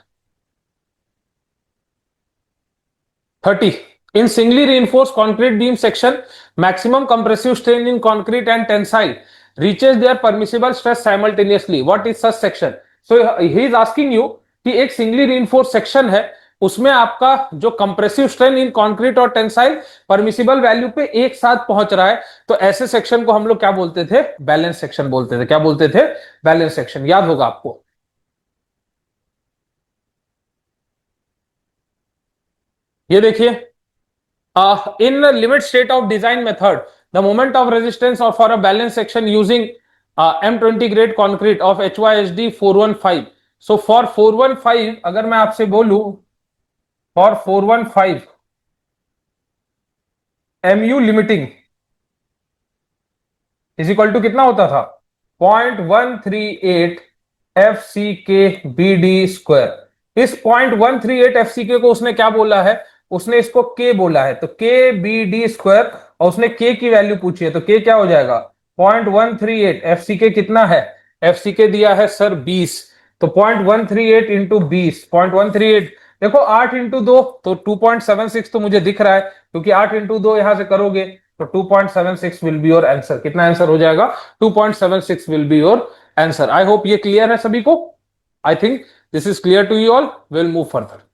30. In singly reinforced concrete beam section, maximum compressive strain in concrete and tensile reaches their permissible stress simultaneously. What is such section? So he is asking you कि एक singly reinforce section है, उसमें आपका जो compressive strain इन concrete और tensile permissible value पे एक साथ पहुंच रहा है, तो ऐसे सेक्शन को हम लोग क्या बोलते थे? बैलेंस सेक्शन बोलते थे। क्या बोलते थे? Balance section. याद होगा आपको। ये देखिए, in the limit state of design method, the moment of resistance of for a balance section using M20 grade concrete of HYSD 415. So for 415 अगर मैं आपसे बोलूं, for 415 MU limiting is equal to कितना होता था? 0.138 FCK BD स्क्वायर। इस 0.138 FCK को उसने क्या बोला है? उसने इसको K बोला है, तो K BD स्क्वायर, और उसने K की वैल्यू पूछी है, तो K क्या हो जाएगा? 0.138। FCK कितना है? FCK दिया है सर 20, तो 0.138 इंटू 20, 0.138 देखो 8 इंटू 2 तो 2.76 तो मुझे दिख रहा है, क्योंकि 8 इंटू 2 यहां से करोगे तो 2.76 विल बी योर आंसर। कितना आंसर हो जाएगा? 2.76 will be your answer. I hope ये क्लियर है सभी को। I think this is clear to you all. Will move further.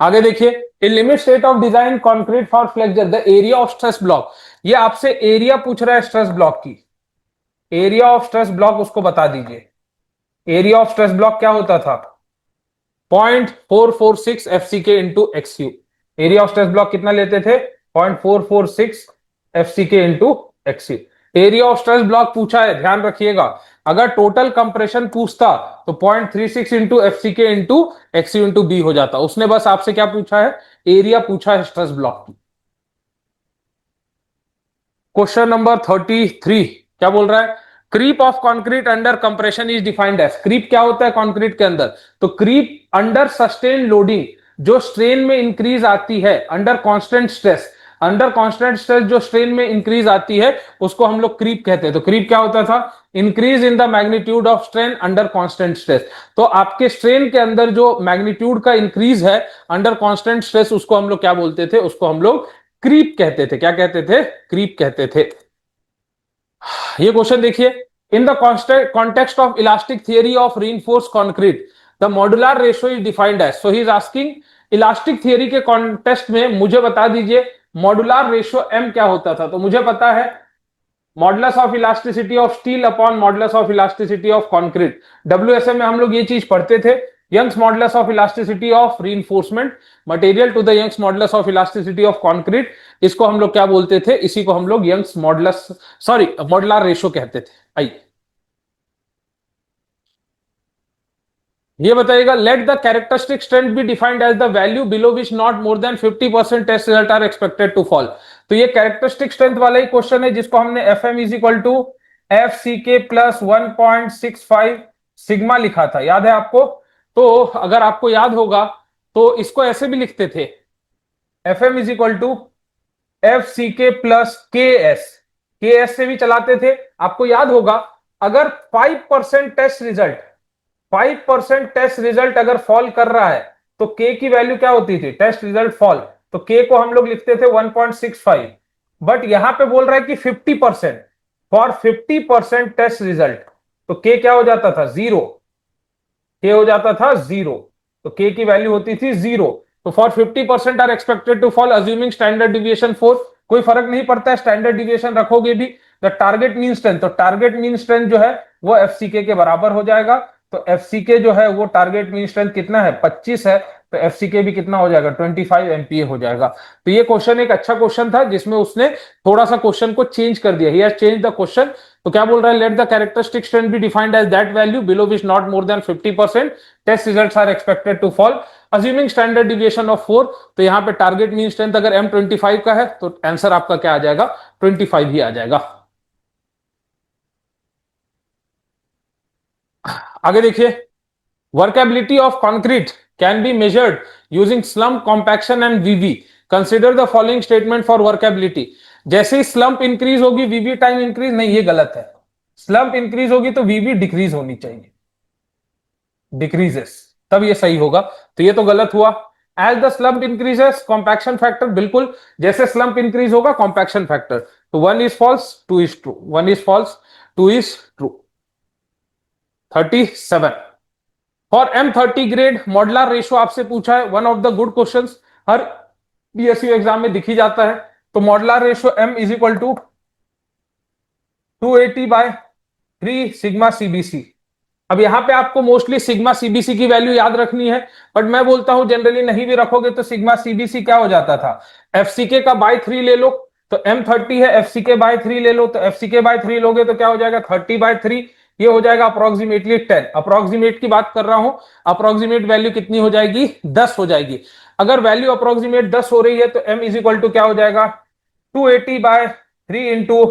आगे देखिए, in limit state of design concrete for flexure the area of stress block. ये आपसे area पूछ रहा है स्ट्रेस ब्लॉक की। एरिया ऑफ स्ट्रेस ब्लॉक उसको बता दीजिए। एरिया ऑफ स्ट्रेस ब्लॉक क्या होता था? 0.446 FCK into एक्सयू। Area of stress block कितना लेते थे? 0.446 FCK into एक्सयू। Area of stress block पूछा है, ध्यान रखिएगा। अगर टोटल कंप्रेशन पूछता तो 0.36 into FCK into एक्सयू into B हो जाता। उसने बस आपसे क्या पूछा है? एरिया पूछा है स्ट्रेस ब्लॉक की। क्वेश्चन नंबर 33 क्या बोल रहा है? Creep of concrete under compression is defined as. Creep क्या होता है कंक्रीट के अंदर? तो क्रीप अंडर सस्टेन लोडिंग, जो स्ट्रेन में इंक्रीज आती है under constant stress, under constant stress जो स्ट्रेन में इंक्रीज आती है उसको हम लोग क्रीप कहते हैं। तो क्रीप क्या होता था? Increase in the magnitude of strain under constant stress. तो आपके स्ट्रेन के अंदर जो मैग्नीट्यूड का इंक्रीज है अंडर कांस्टेंट स्ट्रेस, उसको हम लोग क्या बोलते थे? उसको हम लोग क्रीप कहते थे। क्या कहते थे? क्रीप कहते थे। ये क्वेश्चन देखिए, in the context of elastic theory of reinforce concrete the modular ratio is defined as. So he is asking, elastic theory के कॉन्टेक्स्ट में मुझे बता दीजिए मॉड्यूलर रेशियो M क्या होता था? तो मुझे पता है modulus of elasticity of steel upon modulus of elasticity of concrete. WSM में हम लोग ये चीज पढ़ते थे, Young's modulus of elasticity of reinforcement material to the Young's modulus of elasticity of concrete. इसको हम लोग क्या बोलते थे? इसी को हम लोग Young's modulus, sorry modular ratio कहते थे। आइए ये बताइएगा, let the characteristic strength be defined as the value below which not more than 50% test result are expected to fall. तो ये कैरेक्टरिस्टिक स्ट्रेंथ वाला ही क्वेश्चन है, जिसको हमने FM is equal to FCK plus 1.65 sigma लिखा था, याद है आपको? तो अगर आपको याद होगा तो इसको ऐसे भी लिखते थे, FM is equal to FCK plus KS से भी चलाते थे। आपको याद होगा, अगर 5% टेस्ट रिजल्ट, 5% टेस्ट रिजल्ट अगर फॉल कर रहा है तो K की वैल्यू क्या होती थी? टेस्ट रिजल्ट फॉल, तो K को हम लोग लिखते थे 1.65। बट यहां पे बोल रहा है कि 50%, फॉर 50% टेस्ट रिजल्ट, तो K क्या हो जाता था? जीरो। K हो जाता था जीरो, तो K की वैल्यू होती थी जीरो। तो for 50% are expected to fall assuming standard deviation 4, कोई फर्क नहीं पड़ता है स्टैंडर्ड डिविएशन रखोगे भी। द टारगेट मीन स्ट्रेंथ, तो टारगेट मीन स्ट्रेंथ जो है वो FCK के बराबर हो जाएगा। तो FCK जो है वो टारगेट मीन स्ट्रेंथ कितना है? 25 है, तो FCK भी कितना हो जाएगा? 25 MPa हो जाएगा। तो ये क्वेश्चन एक अच्छा क्वेश्चन था, जिसमें उसने थोड़ा सा क्वेश्चन को चेंज कर दिया। He has change the question. तो क्या बोल रहा है? Let the characteristic strength be defined as that value below which not more than 50% test results are expected to fall assuming standard deviation of 4। तो यहां पे टारगेट मीन स्ट्रेंथ अगर M25 का है तो आंसर आपका क्या आ जाएगा? 25 ही आ जाएगा। आगे देखिए, workability of concrete can be measured using slump compaction and VV। Consider the following statement for workability. जैसे ही स्लम्प इंक्रीज होगी VV टाइम इंक्रीज नहीं, ये गलत है। स्लम्प इंक्रीज होगी तो VV डिक्रीज होनी चाहिए, डिक्रीजेस, तब ये सही होगा। तो ये तो गलत हुआ। As the slump increases compaction factor, बिल्कुल जैसे स्लम्प इंक्रीज होगा कॉम्पैक्शन फैक्टर। तो 1 is false, 2 is true, 1 is false, 2 is true. 37। फॉर M30 ग्रेड मॉडुलर रेशो आपसे पूछा है, one of the good questions हर PSU एग्जाम में दिखी जाता है। तो modular ratio M is equal to 280/3 sigma CBC। अब यहाँ पे आपको मोस्टली सिग्मा CBC की वैल्यू याद रखनी है, बट मैं बोलता हूं जनरली नहीं भी रखोगे तो सिग्मा CBC क्या हो जाता था, FCK का बाय 3 ले लो। तो M30 है, FCK बाय 3 ले लो, तो FCK बाय 3 लोगे तो क्या हो जाएगा 30/3, ये हो जाएगा अप्रोक्सीमेटली 10। अप्रोक्सीमेट की बात कर रहा हूं, अप्रोक्सीमेट वैल्यू कितनी हो जाएगी 10 हो जाएगी। अगर वैल्यू अप्रोक्सीमेट 10 हो रही है तो M इज इक्वल टू क्या हो जाएगा 280/3 इंटू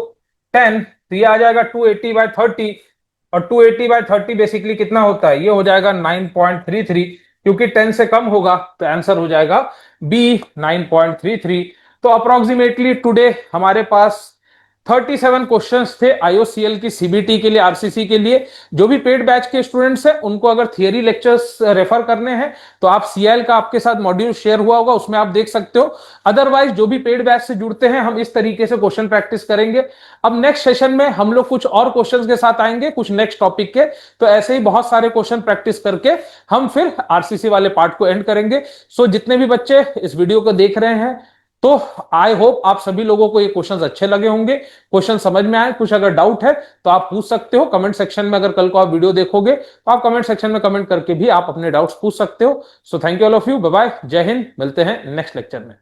10, तो ये आ जाएगा 280/30, और 280/30 बेसिकली कितना होता है, ये हो जाएगा 9.33, क्योंकि 10 से कम होगा तो आंसर हो जाएगा बी 9.33। तो अप्रोक्सीमेटली टुडे हमारे पास 37 क्वेश्चंस थे IOCL की CBT के लिए, RCC के लिए। जो भी पेड बैच के स्टूडेंट्स हैं उनको अगर थियरी लेक्चर्स रेफर करने हैं तो आप CL का आपके साथ मॉड्यूल शेयर हुआ होगा, उसमें आप देख सकते हो। अदरवाइज जो भी पेड बैच से जुड़ते हैं हम इस तरीके से क्वेश्चन प्रैक्टिस करेंगे। अब नेक्स्ट सेशन में हम लोग कुछ और क्वेश्चंस के साथ आएंगे, कुछ नेक्स्ट टॉपिक के। तो ऐसे ही बहुत सारे क्वेश्चन प्रैक्टिस करके हम फिर RCC वाले पार्ट को एंड करेंगे। सो जितने भी बच्चे इस वीडियो को देख रहे हैं तो आई होप आप सभी लोगों को ये क्वेश्चंस अच्छे लगे होंगे, क्वेश्चन समझ में आए। कुछ अगर डाउट है तो आप पूछ सकते हो कमेंट सेक्शन में। अगर कल को आप वीडियो देखोगे तो आप कमेंट सेक्शन में कमेंट करके भी आप अपने डाउट्स पूछ सकते हो। So thank you all of you, bye bye, जय हिंद, मिलते हैं नेक्स्ट लेक्चर में।